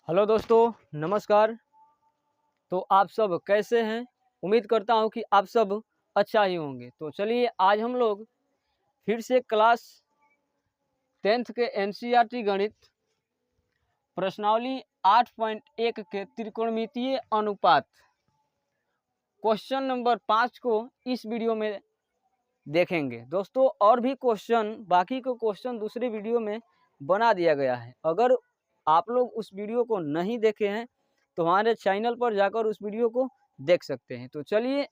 Hello दोस्तों, नमस्कार। तो आप सब कैसे हैं? उम्मीद करता हूं कि आप सब अच्छा ही होंगे। तो चलिए आज हम लोग फिर से क्लास 10th के एनसीईआरटी गणित प्रश्नावली 8.1 के त्रिकोणमितीय अनुपात क्वेश्चन नंबर 5 को इस वीडियो में देखेंगे। दोस्तों और भी क्वेश्चन, बाकी के क्वेश्चन दूसरे वीडियो में बना दिया गया है। अगर आप लोग उस वीडियो को नहीं देखे हैं तो हमारे चैनल पर जाकर उस वीडियो को देख सकते हैं। तो चलिए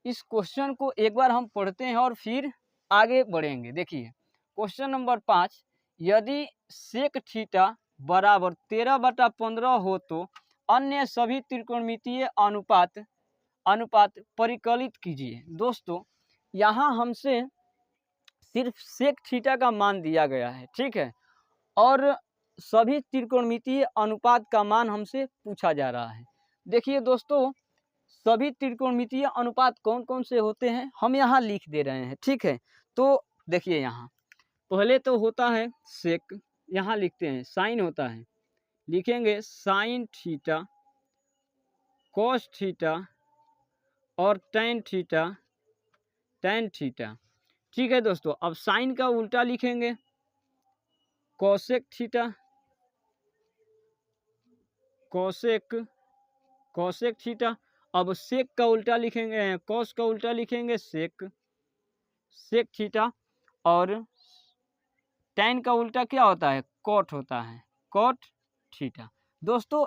इस क्वेश्चन को एक बार हम पढ़ते हैं और फिर आगे बढ़ेंगे। देखिए क्वेश्चन नंबर 5, यदि सेक थीटा बराबर 13/15 हो तो अन्य सभी त्रिकोणमितीय अनुपात परिकलित कीजिए। दोस्तों यहाँ हमसे सिर्फ सेक थीटा का मान दिया गया है, ठीक है, और सभी त्रिकोणमितीय अनुपात का मान हमसे पूछा जा रहा है। देखिए दोस्तों सभी त्रिकोणमितीय अनुपात कौन कौन से होते हैं हम यहाँ लिख दे रहे हैं, ठीक है। तो देखिए यहाँ पहले तो होता है सेक, यहाँ लिखते हैं साइन होता है, लिखेंगे साइन थीटा, कॉस थीटा और टेन थीटा, ठीक है दोस्तों। अब साइन का उल्टा लिखेंगे कॉसेक थीटा, कॉसेक थीटा। अब सेक का उल्टा लिखेंगे, कॉस का उल्टा लिखेंगे सेक थीटा, और टेन का उल्टा क्या होता है, कॉट होता है, कॉट थीटा। दोस्तों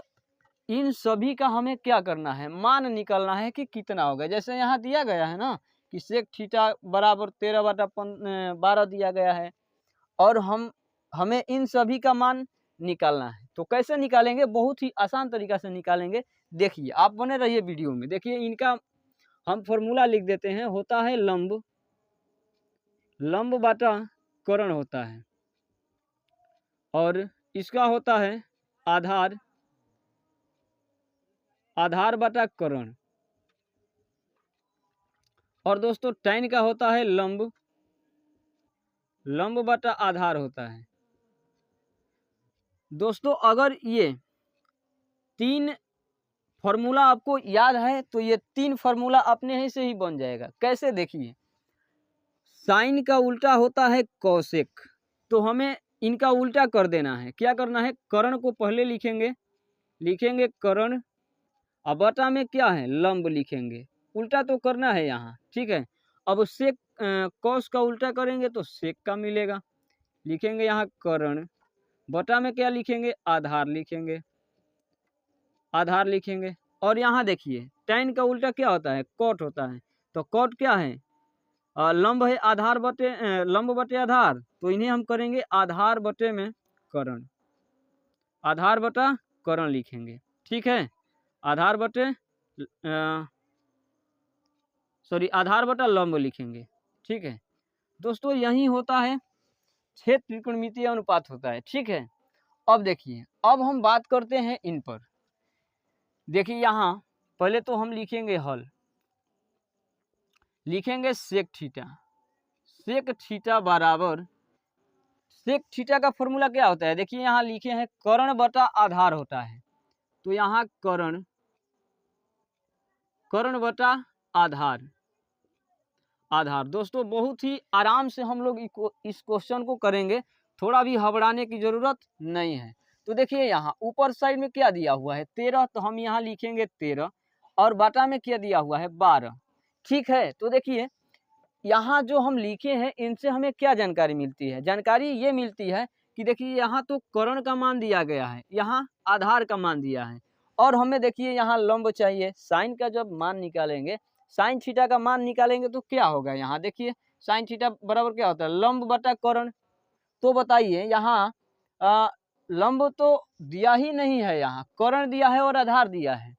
इन सभी का हमें क्या करना है, मान निकालना है कि कितना होगा। जैसे यहाँ दिया गया है ना कि सेक थीटा बराबर 13/12 दिया गया है और हमें इन सभी का मान निकालना है। तो कैसे निकालेंगे, बहुत ही आसान तरीका से निकालेंगे। देखिए आप बने रहिए वीडियो में। देखिए इनका हम फॉर्मूला लिख देते हैं, होता है लंब बटा कर्ण होता है, और इसका होता है आधार बटा कर्ण, और दोस्तों tan का होता है लंब बटा आधार होता है। दोस्तों अगर ये तीन फॉर्मूला आपको याद है तो ये तीन फॉर्मूला अपने ही से ही बन जाएगा। कैसे, देखिए साइन का उल्टा होता है कॉसेक, तो हमें इनका उल्टा कर देना है। क्या करना है, कर्ण को पहले लिखेंगे कर्ण, अब बटा में क्या है लंब लिखेंगे, उल्टा तो करना है यहाँ, ठीक है। अब सेक कॉस का उल्टा करेंगे तो सेक का मिलेगा, लिखेंगे यहाँ कर्ण, बटा में क्या लिखेंगे आधार लिखेंगे। और यहाँ देखिए tan का उल्टा क्या होता है, कॉट होता है, तो कॉट क्या है, लंब है लंब बटे आधार, तो इन्हें हम करेंगे आधार बटे में कर्ण, आधार बटा कर्ण लिखेंगे, ठीक है। आधार बटा लंब लिखेंगे, ठीक है। दोस्तों यही होता है 6 त्रिकोणमितीय अनुपात होता है, ठीक है। अब देखिए अब हम बात करते हैं इन पर। देखिए यहाँ पहले तो हम लिखेंगे हल, लिखेंगे सेक थीटा बराबर, सेक थीटा का फॉर्मूला क्या होता है, देखिए यहाँ लिखे हैं कर्ण बटा आधार होता है, तो यहाँ कर्ण बटा आधार। दोस्तों बहुत ही आराम से हम लोग इस क्वेश्चन को करेंगे, थोड़ा भी घबराने की जरूरत नहीं है। तो देखिए यहाँ ऊपर साइड में क्या दिया हुआ है 13, तो हम यहाँ लिखेंगे 13, और बटा में क्या दिया हुआ है 12, ठीक है। तो देखिए यहाँ जो हम लिखे हैं इनसे हमें क्या जानकारी मिलती है, जानकारी ये मिलती है कि देखिए यहाँ तो कर्ण का मान दिया गया है, यहाँ आधार का मान दिया है, और हमें देखिए यहाँ लंब चाहिए। साइन का जब मान निकालेंगे, साइन थीटा का मान निकालेंगे तो क्या होगा, यहाँ देखिए साइन थीटा बराबर क्या होता है लंब बटा कर्ण। तो बताइए यहाँ लंब तो दिया ही नहीं है, यहाँ कर्ण दिया है और आधार दिया है,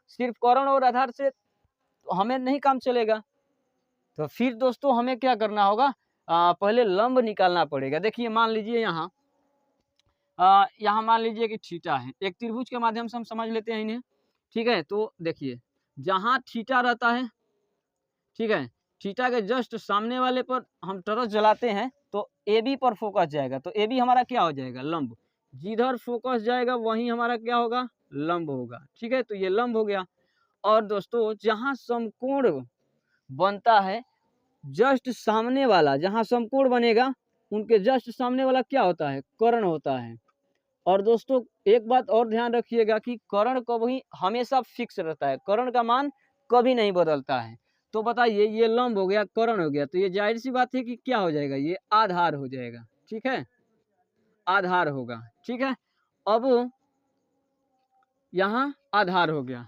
सिर्फ कर्ण और आधार से तो हमें नहीं काम चलेगा। तो फिर दोस्तों हमें क्या करना होगा, पहले लंब निकालना पड़ेगा। देखिए मान लीजिए यहाँ मान लीजिए कि थीटा है, एक त्रिभुज के माध्यम से हम समझ लेते हैं इन्हें, ठीक है। तो देखिए जहाँ थीटा रहता है, ठीक है, थीटा के जस्ट सामने वाले पर हम टॉर्च जलाते हैं तो ए बी पर फोकस जाएगा, तो ए बी हमारा क्या हो जाएगा लंब, जिधर फोकस जाएगा वहीं हमारा क्या होगा, लंब होगा। ठीक है, तो ये लंब हो गया। और दोस्तों जहाँ समकोण बनता है, जस्ट सामने वाला, जहाँ समकोण बनेगा उनके जस्ट सामने वाला क्या होता है, कर्ण होता है। और दोस्तों एक बात और ध्यान रखिएगा कि कर्ण कभी हमेशा फिक्स रहता है, कर्ण का मान कभी नहीं बदलता है। तो बताइए, ये लंब हो गया, कर्ण हो गया, तो ये जाहिर सी बात है कि क्या हो जाएगा, ये आधार हो जाएगा। ठीक है, आधार होगा। ठीक है, अब यहाँ आधार हो गया।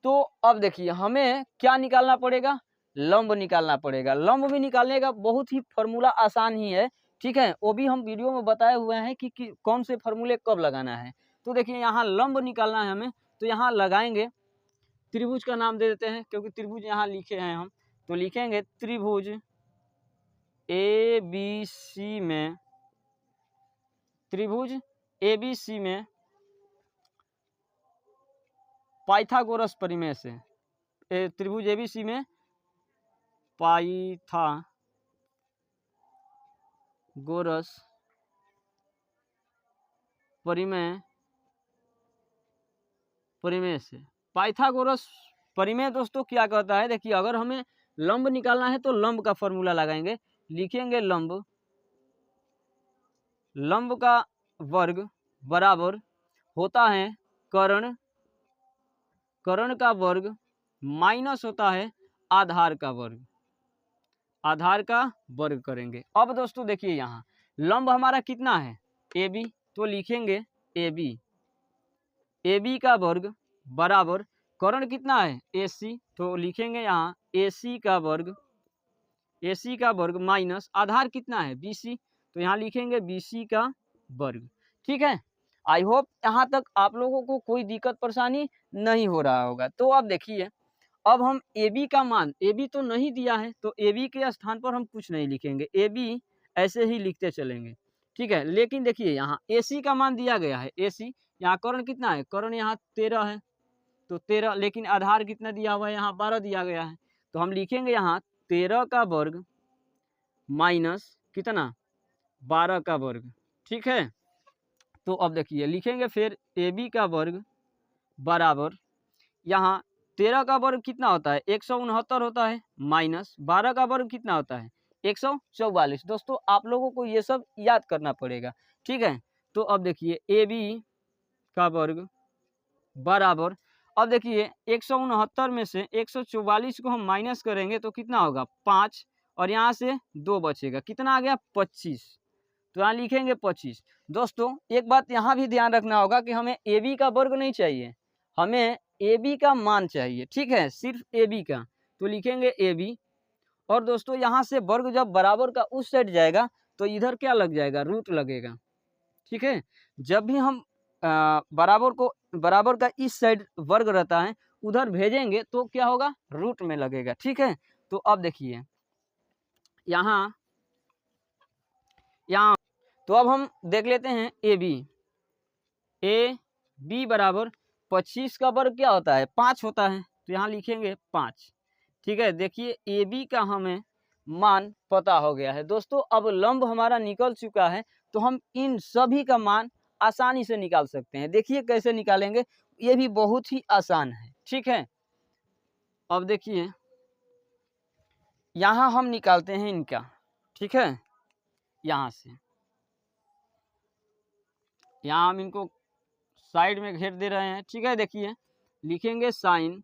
तो अब देखिए हमें क्या निकालना पड़ेगा, लंब निकालना पड़ेगा। लंब भी निकालने का बहुत ही फॉर्मूला आसान ही है। ठीक है, वो भी हम वीडियो में बताए हुए हैं कि कौन से फॉर्मूले कब लगाना है। तो देखिए यहाँ लंब निकालना है हमें, तो यहाँ लगाएंगे, त्रिभुज का नाम दे देते हैं क्योंकि त्रिभुज यहाँ लिखे हैं हम। तो लिखेंगे त्रिभुज ए बी सी में, त्रिभुज ए बी सी में पाइथागोरस परिमेय से, त्रिभुज एबीसी में पाइथागोरस परिमेय, परिमेय से, पाइथागोरस परिमेय दोस्तों क्या कहता है, देखिए अगर हमें लंब निकालना है तो लंब का फॉर्मूला लगाएंगे। लिखेंगे लंब, लंब का वर्ग बराबर होता है कर्ण, कर्ण का वर्ग माइनस होता है आधार का वर्ग, आधार का वर्ग करेंगे। अब दोस्तों देखिए यहाँ लंब हमारा कितना है, ए बी, तो लिखेंगे ए बी, ए बी का वर्ग बराबर कर्ण कितना है ए सी, तो लिखेंगे यहाँ ए सी का वर्ग, ए सी का वर्ग माइनस आधार कितना है बी सी, तो यहाँ लिखेंगे बी सी का वर्ग। ठीक है, आई होप यहाँ तक आप लोगों को कोई दिक्कत परेशानी नहीं हो रहा होगा। तो अब देखिए, अब हम ए बी का मान, ए बी तो नहीं दिया है तो ए बी के स्थान पर हम कुछ नहीं लिखेंगे, ए बी ऐसे ही लिखते चलेंगे। ठीक है, लेकिन देखिए यहाँ ए सी का मान दिया गया है, ए सी, यहाँ कर्ण कितना है, कर्ण यहाँ 13 है, तो 13, लेकिन आधार कितना दिया हुआ है, यहाँ 12 दिया गया है, तो हम लिखेंगे यहाँ 13 का वर्ग माइनस कितना, 12 का वर्ग। ठीक है, तो अब देखिए लिखेंगे फिर ए बी का वर्ग बराबर, यहाँ 13 का वर्ग कितना होता है 169 होता है, माइनस 12 का वर्ग कितना होता है 144। दोस्तों आप लोगों को ये सब याद करना पड़ेगा। ठीक है, तो अब देखिए ए बी का वर्ग बराबर, अब देखिए 169 में से 144 को हम माइनस करेंगे तो कितना होगा 5, और यहाँ से 2 बचेगा, कितना आ गया 25, तो यहाँ लिखेंगे 25। दोस्तों एक बात यहाँ भी ध्यान रखना होगा कि हमें ए बी का वर्ग नहीं चाहिए, हमें ए बी का मान चाहिए। ठीक है, सिर्फ ए बी का, तो लिखेंगे ए बी। और दोस्तों यहाँ से वर्ग जब बराबर का उस साइड जाएगा तो इधर क्या लग जाएगा, रूट लगेगा। ठीक है, जब भी हम बराबर को, बराबर का इस साइड वर्ग रहता है उधर भेजेंगे तो क्या होगा, रूट में लगेगा। ठीक है, तो अब देखिए यहाँ, यहाँ तो अब हम देख लेते हैं ए बी बराबर 25 का वर्ग क्या होता है 5 होता है, तो यहाँ लिखेंगे 5। ठीक है, देखिए ए बी का हमें मान पता हो गया है। दोस्तों अब लंब हमारा निकल चुका है, तो हम इन सभी का मान आसानी से निकाल सकते हैं। देखिए कैसे निकालेंगे, ये भी बहुत ही आसान है। ठीक है, अब देखिए यहाँ हम निकालते हैं इनका। ठीक है, यहाँ से, यहाँ हम इनको साइड में घेर दे रहे हैं। ठीक है, देखिए लिखेंगे साइन,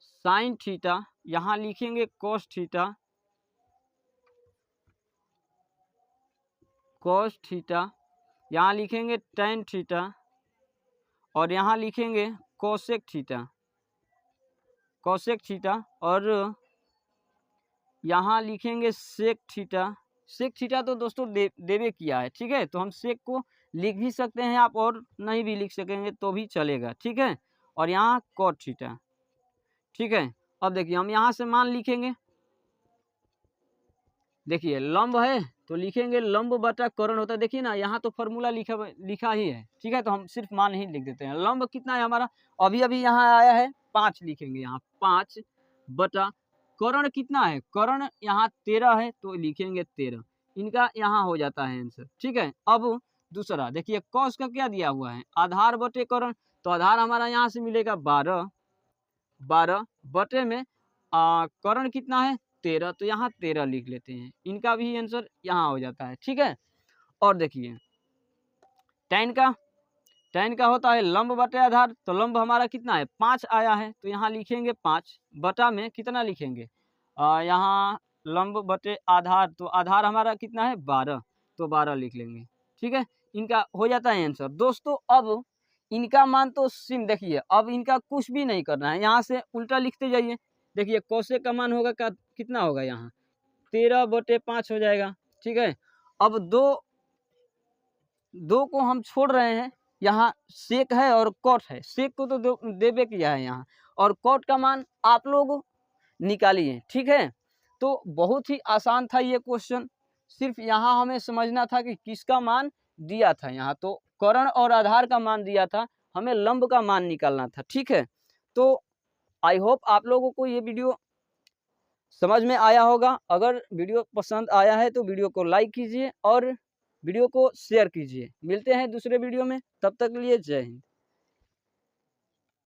साइन थीटा, यहाँ लिखेंगे कोस थीटा, कोस थीटा, यहाँ लिखेंगे टेन थीटा, और यहाँ लिखेंगे कोसेक थीटा, कोसेक थीटा, और यहाँ लिखेंगे सेक थीटा। सेक थीटा तो दोस्तों देवे किया है। ठीक है, तो हम सेक को लिख भी सकते हैं आप, और नहीं भी लिख सकेंगे तो भी चलेगा। ठीक है, और यहाँ कॉट थीटा। ठीक है, अब देखिए हम यहाँ से मान लिखेंगे, देखिए लंब है तो लिखेंगे लंब बटा कर्ण होता है। देखिए ना यहाँ तो फॉर्मूला लिखा ही है। ठीक है, तो हम सिर्फ मान ही लिख देते हैं। लंब कितना है हमारा, अभी अभी यहाँ आया है 5, लिखेंगे यहाँ 5 बटा कर्ण कितना है, कर्ण यहाँ 13 है तो लिखेंगे 13, इनका यहाँ हो जाता है आंसर। ठीक है, अब दूसरा देखिए कॉस का क्या दिया हुआ है, आधार बटे करण, तो आधार हमारा यहाँ से मिलेगा 12, 12 बटे में करण कितना है 13, तो यहाँ 13 लिख लेते हैं, इनका भी आंसर यहाँ हो जाता है। ठीक है, और देखिए tan का होता है लंब बटे आधार, तो लंब हमारा कितना है 5 आया है, तो यहाँ लिखेंगे 5 बटा में कितना लिखेंगे यहाँ लंब बटे आधार, तो आधार हमारा कितना है 12, तो 12 लिख लेंगे। ठीक है, इनका हो जाता है आंसर। दोस्तों अब इनका मान तो सिम देखिए, अब इनका कुछ भी नहीं करना है, यहाँ से उल्टा लिखते जाइए। देखिए कोसेक का मान होगा कितना होगा यहाँ 13 बटे 5 हो जाएगा। ठीक है, अब दो को हम छोड़ रहे हैं, यहाँ सेक है और कॉट है, सेक को तो देबे किया है यहाँ, और कॉट का मान आप लोग निकालिए। ठीक है, तो बहुत ही आसान था ये क्वेश्चन, सिर्फ यहाँ हमें समझना था कि किसका मान दिया था, यहाँ तो करण और आधार का मान दिया था, हमें लंब का मान निकालना था। ठीक है, तो आई होप आप लोगों को ये वीडियो समझ में आया होगा। अगर वीडियो पसंद आया है तो वीडियो को लाइक कीजिए और वीडियो को शेयर कीजिए। मिलते हैं दूसरे वीडियो में, तब तक के लिए जय हिंद।